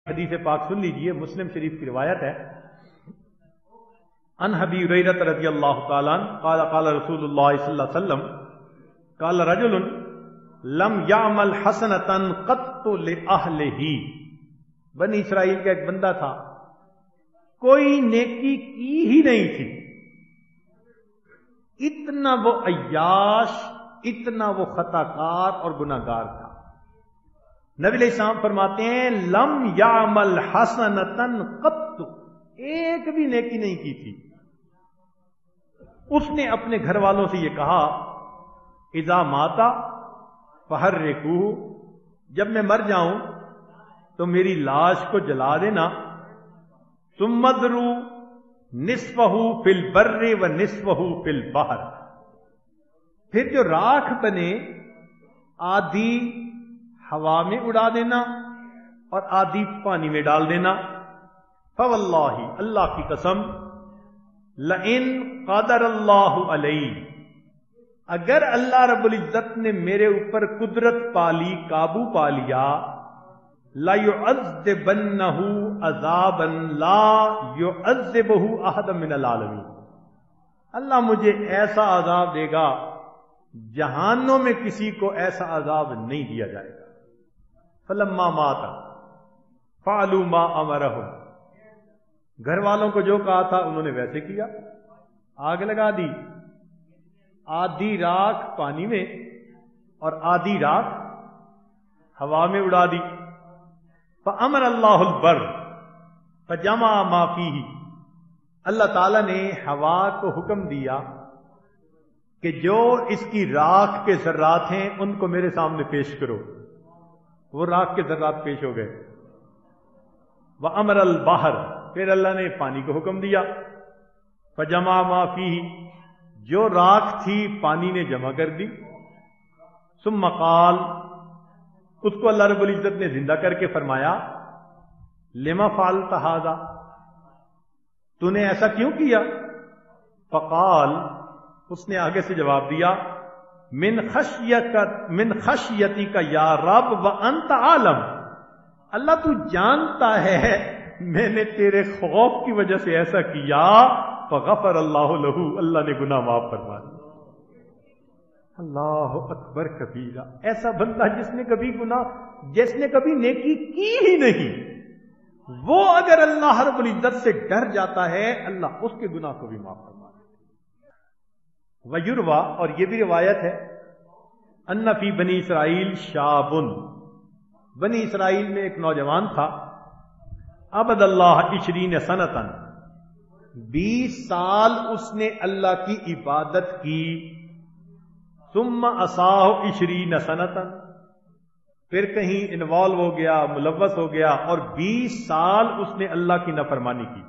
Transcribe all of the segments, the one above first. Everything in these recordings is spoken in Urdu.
حدیث پاک سن لیجئے، مسلم شریف کی روایت ہے، ان ابی ہریرہ رضی اللہ تعالی عنہ قال قال رسول اللہ صلی اللہ علیہ وسلم قال رجل لم يعمل حسنة قط لأہلہ، بنی اسرائیل کا ایک بندہ تھا، کوئی نیکی کی ہی نہیں تھی، اتنا وہ عیاش، اتنا وہ خطا کار اور گناہ گار تھا۔ نبی علیہ السلام فرماتے ہیں لم یعمل حسنۃ قط، ایک بھی نیکی نہیں کی تھی۔ اس نے اپنے گھر والوں سے یہ کہا اذا ماتا فحرقوہ، جب میں مر جاؤں تو میری لاش کو جلا دینا، ثم اذروا نصفہ فی البر ونصفہ فی البحر، پھر جو راکھ بنے آدھی ہوا میں اڑا دینا اور آدھی پانی میں ڈال دینا۔ فواللہ، اللہ کی قسم، لئن قدر اللہ علیہ، اگر اللہ رب العزت نے میرے اوپر قدرت پالی، قابو پا لیا، لَيُعَذِّبَنَّهُ عَذَابًا لَا يُعَذِّبُهُ أَحَدًا مِنَ الْعَالَمِينَ، اللہ مجھے ایسا عذاب دے گا جہانوں میں کسی کو ایسا عذاب نہیں دیا جائے گا۔ فلما مات فعلوا ما امرهم، گھر والوں کو جو کہا تھا انہوں نے ویسے کیا، آگ لگا دی، آدھی راکھ پانی میں اور آدھی راکھ ہوا میں اڑا دی۔ فامر اللہ البر فجمع ما فیہ، اللہ تعالی نے ہوا کو حکم دیا کہ جو اس کی راکھ کے ذرات ہیں ان کو میرے سامنے پیش کرو، وہ راکھ کے ذرات پیش ہو گئے۔ وَأَمَرَ الْبَحْرَ، پھر اللہ نے پانی کو حکم دیا، فَجَمَعَ مَا فِيهِ، جو راکھ تھی پانی نے جمع کر دی۔ ثُمَّ قَالَ، اس کو اللہ رب العزت نے زندہ کر کے فرمایا لِمَ فَعَلْتَ هَذَا، تو نے ایسا کیوں کیا؟ فقال، اس نے آگے سے جواب دیا من خشیتی کا یا رب وانت عالم، اللہ تو جانتا ہے میں نے تیرے خوف کی وجہ سے ایسا کیا، فغفر اللہ لہ، اللہ نے گناہ معاف فرما دیا۔ اللہ اکبر کبیرہ، ایسا بندہ جس نے کبھی نیکی کی ہی نہیں، وہ اگر اللہ رب العزت سے ڈر جاتا ہے اللہ اس کے گناہ کو بھی معاف فرما۔ ویروا، اور یہ بھی روایت ہے، ان فی بنی اسرائیل شاب، بنی اسرائیل میں ایک نوجوان تھا، عبد اللہ 20 سنۃ، 20 سال اس نے اللہ کی عبادت کی، ثم عصاہ 20 سنۃ، پھر کہیں انوالو ہو گیا، ملوث ہو گیا اور 20 سال اس نے اللہ کی نافرمانی کی۔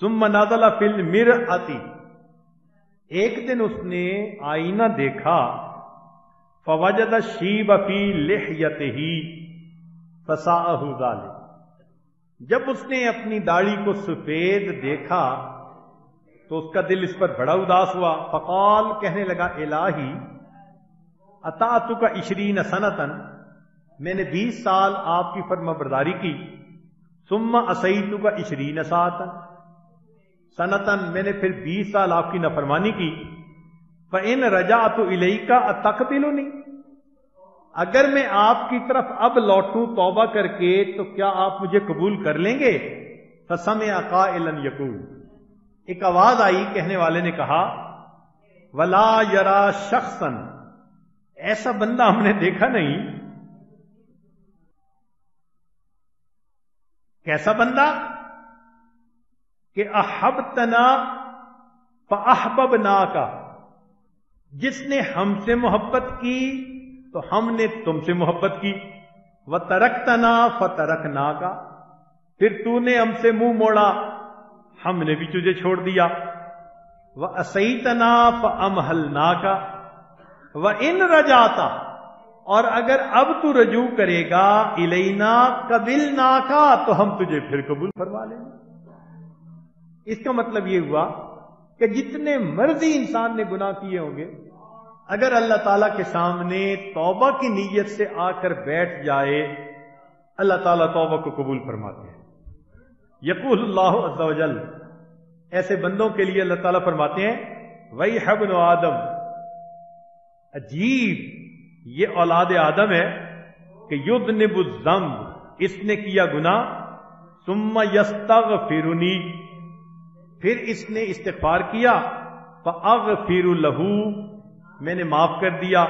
ثم نزل فی المرأۃ، ایک دن اس نے آئینہ دیکھا، فوجد الشیب فی لحیتہ فساءہ ذلک، جب اس نے اپنی داڑھی کو سفید دیکھا تو اس کا دل اس پر بڑا اداس ہوا۔ فقال، کہنے لگا الہی اطاعتک 20 سنۃ، میں نے 20 سال آپ کی فرما برداری کی، ثم عصیتک 20 سنتن، میں نے پھر 20 سال آپ کی نافرمانی کی، فَإِنْ رَجَعْتُ إِلَيْكَ أَتَقْبِلُنِي، اگر میں آپ کی طرف اب لوٹوں توبہ کر کے تو کیا آپ مجھے قبول کر لیں گے؟ فَسَمِعَ قَائِلًا يَقُولُ، ایک آواز آئی، کہنے والے نے کہا وَلَا يَرَى شَخْصًا، ایسا بندہ ہم نے دیکھا نہیں۔ کیسا بندہ؟ کہ احبتنا فاحببناک، جس نے ہم سے محبت کی تو ہم نے تم سے محبت کی، وترکتنا فترکناک، پھر تو نے ہم سے منہ موڑا ہم نے بھی تجھے چھوڑ دیا، وعصیتنا فامہلناک، وان رجعت، اور اگر اب تو رجوع کرے گا الینا قبلناک، تو ہم تجھے پھر قبول فرما لیں گے۔ اس کا مطلب یہ ہوا کہ جتنے مرضی انسان نے گناہ کیے ہوں گے، اگر اللہ تعالیٰ کے سامنے توبہ کی نیت سے آ کر بیٹھ جائے، اللہ تعالیٰ توبہ کو قبول فرماتے ہیں. یقول اللہ عز و جل، ایسے بندوں کے لیے اللہ تعالیٰ فرماتے ہیں وَيْحَ ابْنُ آدم، عجیب یہ اولاد آدم ہے کہ یذنب الذنب، اس نے کیا گناہ، ثم یستغفرنی، پھر اس نے استغفار کیا، فاغفر لہ، میں نے معاف کر دیا،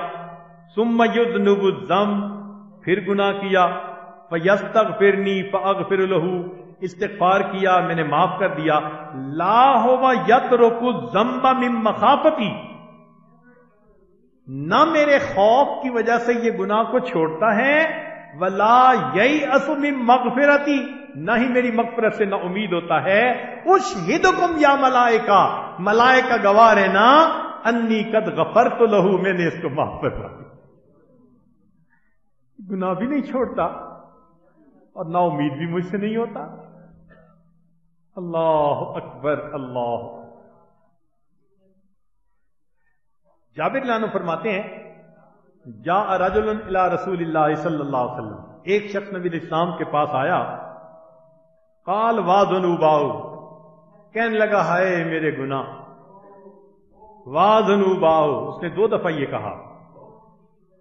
ثم یذنب الذنب، پھر گناہ کیا، فیستغفرنی فاغفر لہ، استغفار کیا میں نے معاف کر دیا، لا ہوا یترک الذنب من مخافتی، نہ میرے خوف کی وجہ سے یہ گناہ کو چھوڑتا ہے، ولا ییأس من مغفرتی، نہ ہی میری مغفرت سے نہ امید ہوتا ہے. اشہدکم یا ملائکہ، ملائکہ گواہ رہنا، انی قد غفرت لہ، میں نے اس کو معاف کر دیا. گناہ بھی نہیں چھوڑتا اور نا امید بھی مجھ سے نہیں ہوتا. اللہ اکبر اللہ. جابر رضی اللہ عنہ فرماتے ہیں جاء رجل الی رسول اللہ صلی اللہ علیہ وسلم، ایک شخص نبی علیہ السلام کے پاس آیا، قال وا ذنوباؤ، کہنے لگا ہائے میرے گناہ، وا ذنوباؤ، اس نے 2 دفعہ یہ کہا.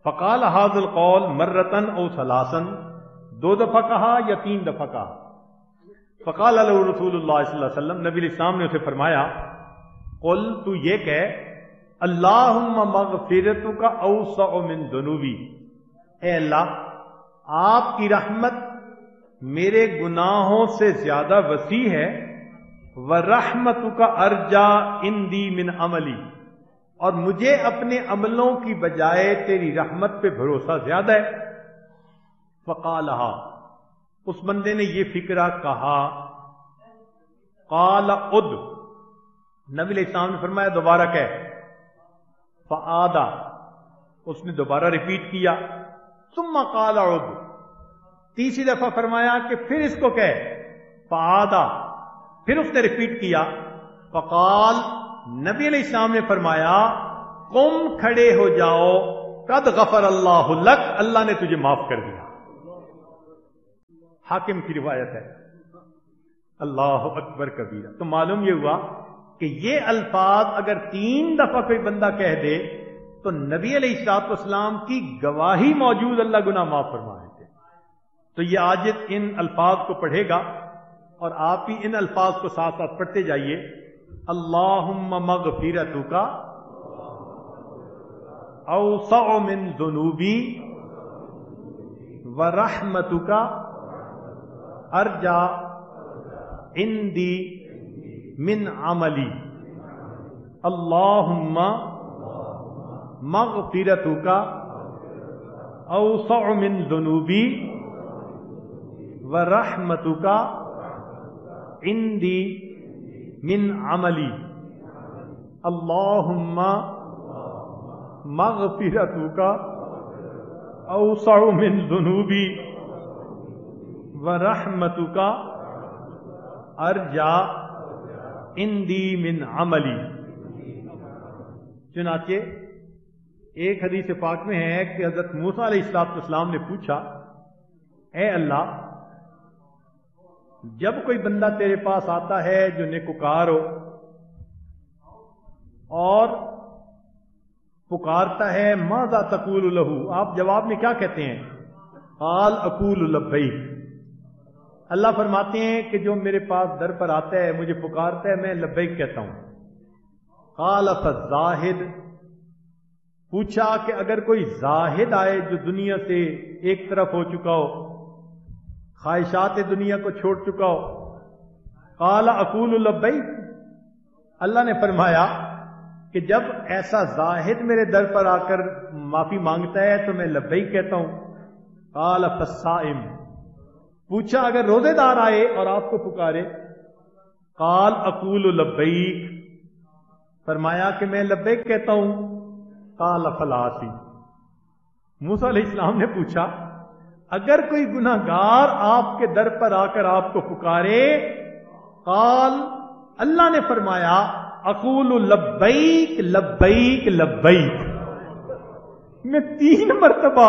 فقال هذا القول مرتن او ثلاثا، 2 دفعہ کہا یا 3 دفعہ کہا. فقال له رسول اللہ صلی اللہ علیہ وسلم، نبی علیہ السلام نے اسے فرمایا قل، تو یہ کہہ اللہم مغفرتک اوسع من ذنوبی، اے اللہ آپ کی رحمت میرے گناہوں سے زیادہ وسیع ہے، ورحمتک ارجا عندی من عملی، اور مجھے اپنے عملوں کی بجائے تیری رحمت پہ بھروسہ زیادہ ہے. فقالہا، اس بندے نے یہ فکرہ کہا. قال اد، نبی علیہ السلام نے فرمایا دوبارہ کہہ. فعادا، اس نے دوبارہ ریپیٹ کیا. ثم قال اد، تیسری دفعہ فرمایا کہ پھر اس کو کہہ. فعادا، پھر اس نے ریپیٹ کیا. فقال، نبی علیہ السلام نے فرمایا قم، کھڑے ہو جاؤ، قد غفر اللہ لک، اللہ نے تجھے معاف کر دیا. حاکم کی روایت ہے. اللہ اکبر کبیرہ. تو معلوم یہ ہوا کہ یہ الفاظ اگر 3 دفعہ کوئی بندہ کہہ دے تو نبی علیہ الصلوۃ والسلام کی گواہی موجود اللہ گناہ معاف فرما دیتے. تو یہ عاجز ان الفاظ کو پڑھے گا اور آپ بھی ان الفاظ کو ساتھ ساتھ پڑھتے جائیے. اللہم مغفرتک اوسع من ذنوبی ورحمتک ارجا عندی من عملی. اللہم مغفرتک اوسع من ذنوبی ورحمتک عندی من عملی. اللہم مغفرتک اوسع من ذنوبی ورحمتک ارجا عندی من عملی. چنانچہ ایک حدیث پاک میں ہے کہ حضرت موسیٰ علیہ السلام نے پوچھا اے اللہ، جب کوئی بندہ تیرے پاس آتا ہے جو نیکوکار ہو اور پکارتا ہے ماذا تقول لہ، آپ جواب میں کیا کہتے ہیں؟ قال اقول لبیک. اللہ فرماتے ہیں کہ جو میرے پاس در پر آتا ہے مجھے پکارتا ہے میں لبیک کہتا ہوں. قال فالزاہد، پوچھا کہ اگر کوئی زاہد آئے جو دنیا سے ایک طرف ہو چکا ہو، خواہشات دنیا کو چھوڑ چکا ہو. قال اقول لبیک، اللہ نے فرمایا کہ جب ایسا زاہد میرے در پر آ کر معافی مانگتا ہے تو میں لبیک کہتا ہوں. قال فالصائم، پوچھا اگر روزے دار آئے اور آپ کو پکارے. قال اقول لبیک، فرمایا کہ میں لبیک کہتا ہوں. قال فالعاصی، موسیٰ علیہ السلام نے پوچھا اگر کوئی گناہگار آپ کے در پر آ کر آپ کو پکارے. قال، اللہ نے فرمایا اقول لبیک لبیک لبیک، میں 3 مرتبہ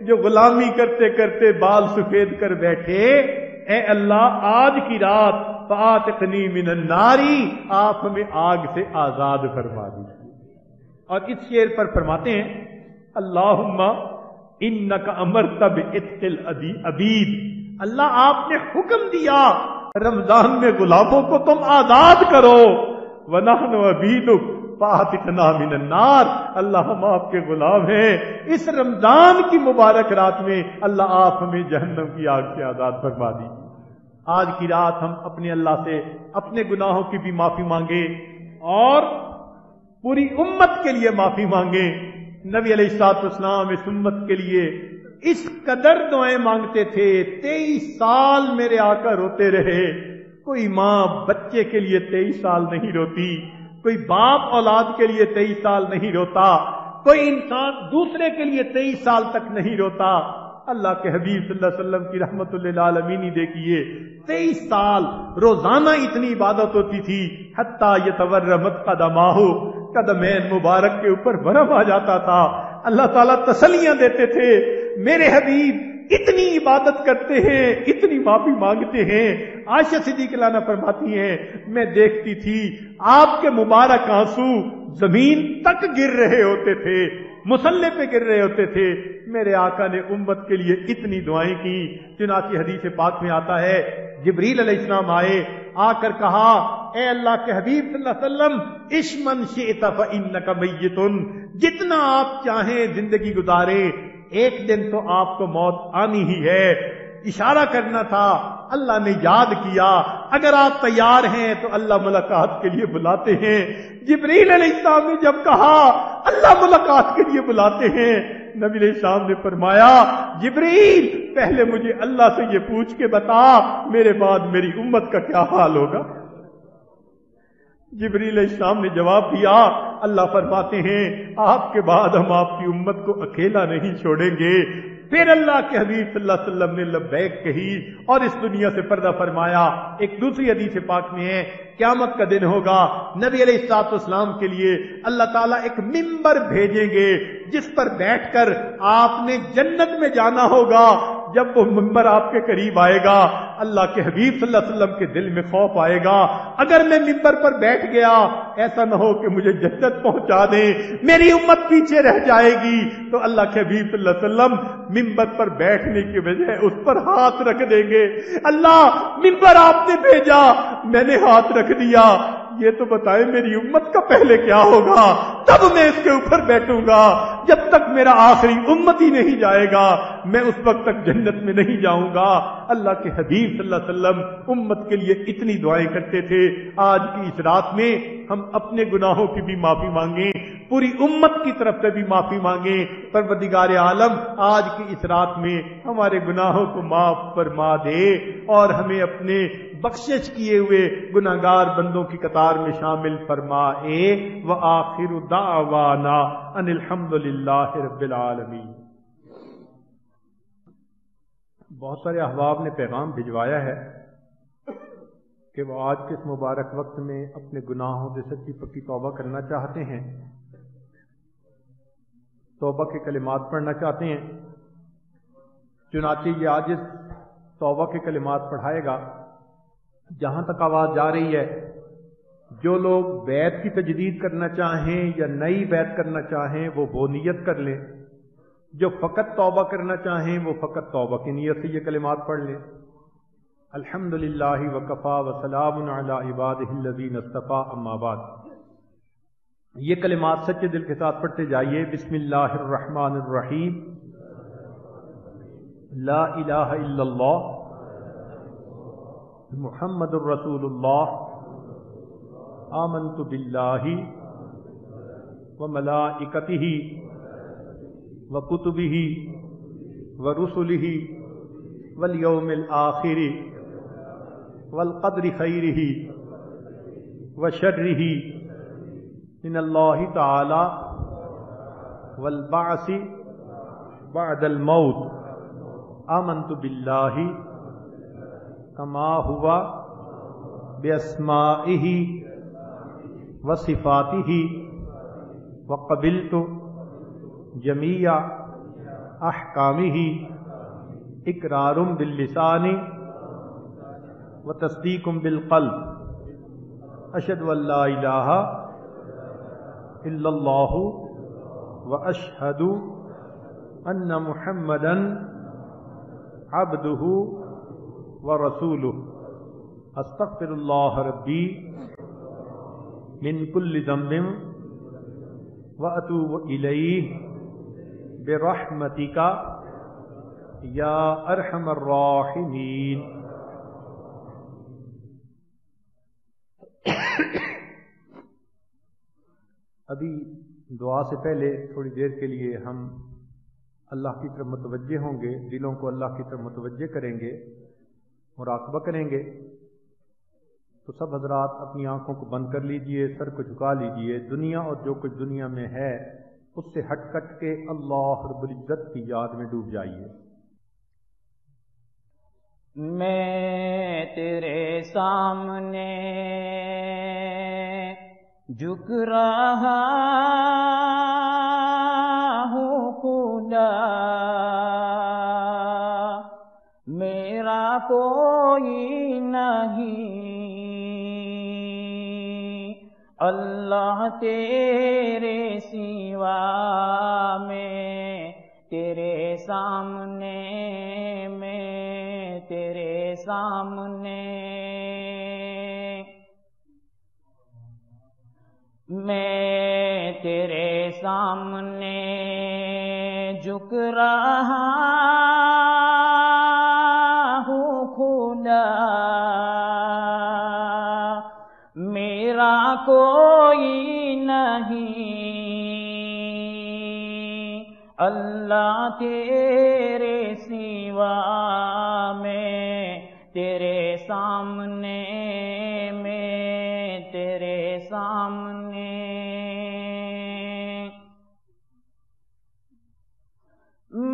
جو غلامی کرتے کرتے بال سفید کر بیٹھے، اے اللہ آج کی رات فآتقنی من الناری، آپ ہمیں آگ سے آزاد فرما دیجیے۔ اور اس شعر پر فرماتے ہیں اللہم انک امرت بعتق العبید، اللہ آپ نے حکم دیا رمضان میں غلاموں کو تم آزاد کرو، ونحن عبیدک فآتقنا من النار، اللہ ہم آپ کے غلام ہیں، اس رمضان کی مبارک رات میں اللہ آپ ہمیں جہنم کی آگ سے آزاد فرما دیجیے۔ آج کی رات ہم اپنے اللہ سے اپنے گناہوں کی بھی معافی مانگے اور پوری امت کے لیے معافی مانگے۔ نبی علیہ الصلوۃ والسلام اس امت کے لیے اس قدر دعائیں مانگتے تھے، 23 سال میرے آقا روتے رہے۔ کوئی ماں بچے کے لیے 23 سال نہیں روتی، کوئی باپ اولاد کے لیے 23 سال نہیں روتا، کوئی انسان دوسرے کے لیے 23 سال تک نہیں روتا۔ اللہ کے حبیب صلی اللہ علیہ وسلم کی رحمت للعالمین ہی دیکھیے، 23 سال روزانہ اتنی عبادت ہوتی تھی، حتیٰ یتورمت قدماہ، قدمین مبارک کے اوپر برف آ جاتا تھا۔ اللہ تعالیٰ تسلیاں دیتے تھے، میرے حبیب اتنی عبادت کرتے ہیں، اتنی معافی مانگتے ہیں۔ عائشہ صدیقہ عنہا فرماتی ہیں میں دیکھتی تھی آپ کے مبارک آنسو زمین تک گر رہے ہوتے تھے، مصلے پہ گر رہے ہوتے تھے۔ میرے آقا نے امت کے لیے اتنی دعائیں کی، چنانچہ حدیث پاک میں آتا ہے جبریل علیہ السلام آئے، آ کر کہا اے اللہ کے حبیب صلی اللہ علیہ وسلم عش من شئت فإنک میت، جتنا آپ چاہیں زندگی گزارے، ایک دن تو آپ کو موت آنی ہی ہے۔ اشارہ کرنا تھا، اللہ نے یاد کیا اگر آپ تیار ہیں تو اللہ ملاقات کے لیے بلاتے ہیں۔ جبریل علیہ السلام نے جب کہا اللہ ملاقات کے لیے بلاتے ہیں، نبی علیہ السلام نے فرمایا جبریل پہلے مجھے اللہ سے یہ پوچھ کے بتا میرے بعد میری امت کا کیا حال ہوگا۔ جبریل علیہ السلام نے جواب دیا، اللہ فرماتے ہیں آپ کے بعد ہم آپ کی امت کو اکیلا نہیں چھوڑیں گے۔ پھر اللہ کے حبیب صلی اللہ علیہ وسلم نے لبیک کہی اور اس دنیا سے پردہ فرمایا۔ ایک دوسری حدیث پاک میں ہے قیامت کا دن ہوگا، نبی علیہ الصلوۃ والسلام کے لیے اللہ تعالیٰ ایک ممبر بھیجیں گے جس پر بیٹھ کر آپ نے جنت میں جانا ہوگا۔ جب وہ ممبر آپ کے قریب آئے گا، اللہ کے حبیب صلی اللہ علیہ وسلم کے دل میں خوف آئے گا، اگر میں ممبر پر بیٹھ گیا ایسا نہ ہو کہ مجھے جنت پہنچا دیں، میری امت پیچھے رہ جائے گی۔ تو اللہ کے حبیب صلی اللہ علیہ وسلم ممبر پر بیٹھنے کی بجائے اس پر ہاتھ رکھ دیں گے، اللہ ممبر آپ نے بھیجا میں نے ہاتھ رکھ دیا، یہ تو بتائے میری امت کا پہلے کیا ہوگا، تب میں اس کے اوپر بیٹھوں گا۔ جب تک میرا آخری امت ہی نہیں جائے گا میں اس وقت تک جنت میں نہیں جاؤں گا۔ اللہ کے حبیب صلی اللہ علیہ وسلم امت کے لیے اتنی دعائیں کرتے تھے۔ آج کی اس رات میں ہم اپنے گناہوں کی بھی معافی مانگیں، پوری امت کی طرف سے بھی معافی مانگیں۔ پروردگار عالم آج کی اس رات میں ہمارے گناہوں کو معاف فرما دے اور ہمیں اپنے بخشش کیے ہوئے گناہگار بندوں کی قطار میں شامل فرمائے۔ وآخر دعوانا ان الحمدللہ رب العالمین۔ بہت سارے احباب نے پیغام بھجوایا ہے کہ وہ آج کے اس مبارک وقت میں اپنے گناہوں سے سچی پکی توبہ کرنا چاہتے ہیں، توبہ کے کلمات پڑھنا چاہتے ہیں۔ چنانچہ یہ آج توبہ کے کلمات پڑھائے گا۔ جہاں تک آواز جا رہی ہے، جو لوگ بیعت کی تجدید کرنا چاہیں یا نئی بیعت کرنا چاہیں وہ نیت کر لیں، جو فقط توبہ کرنا چاہیں وہ فقط توبہ کی نیت سے یہ کلمات پڑھ لیں۔ الحمدللہ وکفا وسلام علی عبادہ الذین اصطفیٰ، اما بعد۔ یہ کلمات سچے دل کے ساتھ پڑھتے جائیے۔ بسم اللہ الرحمن الرحیم، لا الہ الا اللہ محمد الرسول اللہ، آمنت باللہ وملائکتہ وکتبہ ورسلہ والیوم الآخر والقدر خیرہ وشرہ من اللہ تعالی والبعث بعد الموت، آمنت باللہ کما ہوا باسمائہ وصفاتہ وقبلت جمیع احکامہ اقرار باللسان وتصدیق بالقلب اشہد ان لا الہ الا اللہ واشہد ان محمدا عبدہ ورسولہ استغفر اللہ ربی من کل ذنب واتوب الیہ برحمتک یا ارحم الراحمین۔ ابھی دعا سے پہلے تھوڑی دیر کے لیے ہم اللہ کی طرف متوجہ ہوں گے، دلوں کو اللہ کی طرف متوجہ کریں گے، مراقبہ کریں گے۔ تو سب حضرات اپنی آنکھوں کو بند کر لیجئے، سر کو جھکا لیجئے، دنیا اور جو کچھ دنیا میں ہے اس سے ہٹ کٹ کے اللہ رب العزت کی یاد میں ڈوب جائیے۔ میں تیرے سامنے جھک رہا ہوں خدا، میرا کوئی نہیں، اللہ تیرے سوا میں تیرے سامنے، میں تیرے سامنے، میں تیرے سامنے جھک رہا ہوں خدا، میرا کوئی نہیں، اللہ تیرے سوا میں تیرے سامنے، میں تیرے سامنے،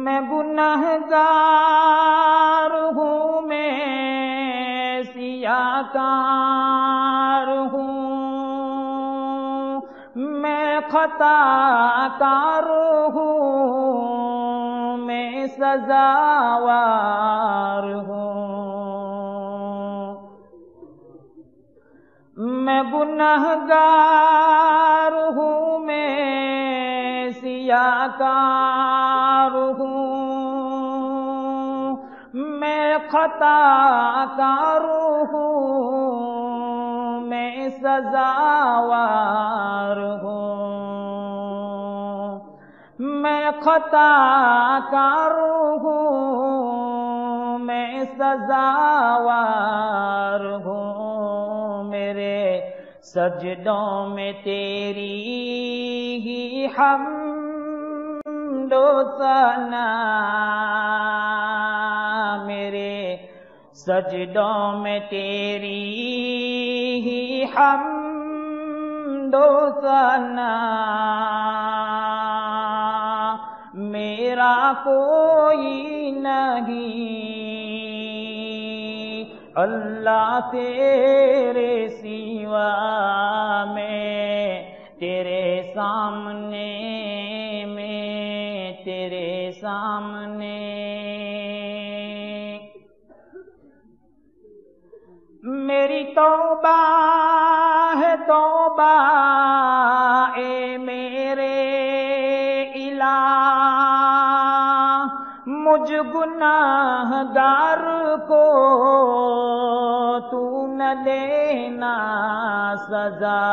میں گنہگار ہوں، میں سیاہ کار ہوں، میں خطا کار ہوں، میں سزاوار ہوں، میں گنہگار ہوں، میں سیاہ کار ہوں، میں خطا کار ہوں، میں سزاوار ہوں، میں خطا کار ہوں، میں سزاوار ہوں، میرے سجدوں میں تیری ہی حمد و ثنا، میرے سجدوں میں تیری ہی حمد و ثنا، میرا کوئی نہیں، اللہ تیرے سوا میں تیرے سامنے، میں تیرے سامنے، میری توبہ ہے توبہ اے میرے الہ، مجھ گناہگار کو تو نہ دینا سزا،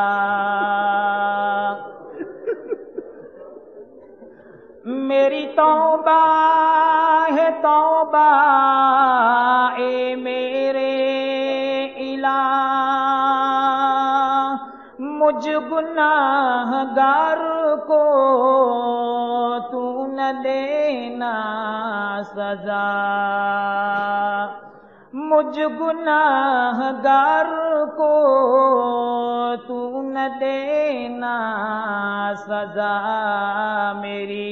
میری توبہ ہے توبہ اے میرے الہ، مجھ گناہگار کو تو نہ دینا سزا، مجھ گناہگار کو تو نہ دینا سزا، میری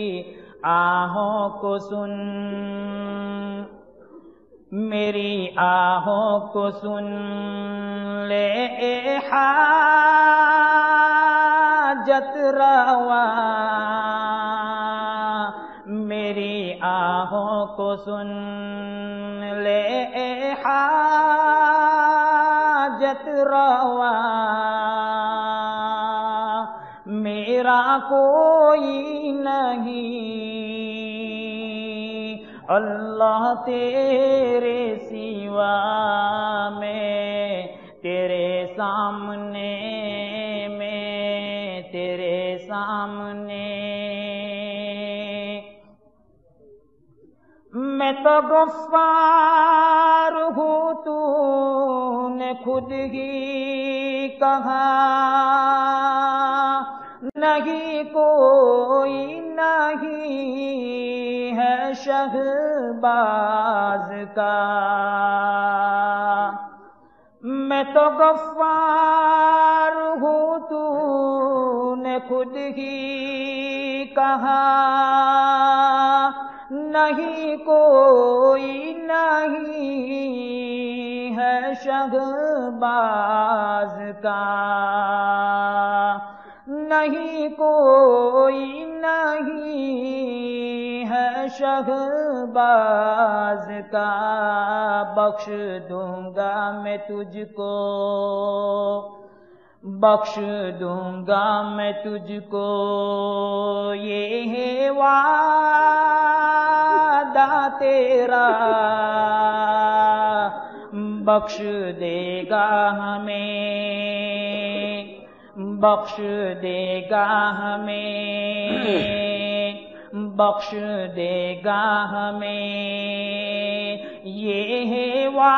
آہوں کو سن، میری آہوں کو سن لے اے حاجت روا، میری کو سن لے اے حاجت روا، میرا کوئی نہیں اللہ تیرے سوا، میں تیرے سامنے، میں تیرے سامنے، میں تو غفار ہوں، تو نے خود ہی کہا، نہیں کوئی نہیں ہے شہباز کا، میں تو غفار ہوں، تو نے خود ہی کہا، نہیں کوئی نہیں ہے شہباز کا، نہیں کوئی نہیں ہے شہباز کا، بخش دوں گا میں تجھ کو، بخش دوں گا میں تجھ کو، یہ ہے وعدہ تیرا، بخش دے گا ہمیں، بخش دے گا ہمیں، بخش دے گا ہمیں، یہ ہے وعدہ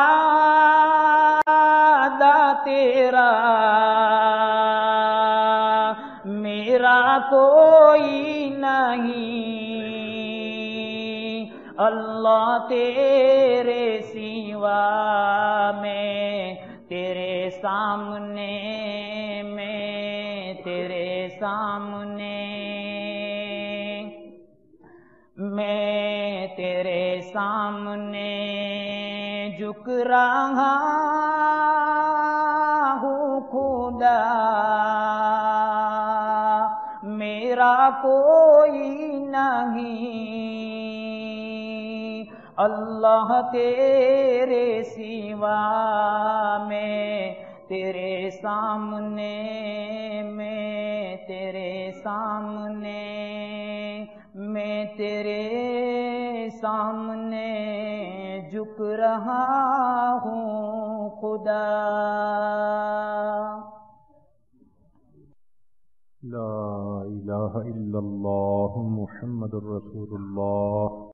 تیرا، میرا کوئی نہیں اللہ تیرے سوا، میں تیرے سامنے، میں تیرے سامنے، میں تیرے سامنے جھک رہا ہوں خدا، میرا کوئی نہیں اللہ تیرے سوا، میں تیرے سامنے، میں تیرے سامنے، میں تیرے سامنے جھک رہا ہوں خدا۔ لا الہ الا اللہ محمد الرسول اللہ۔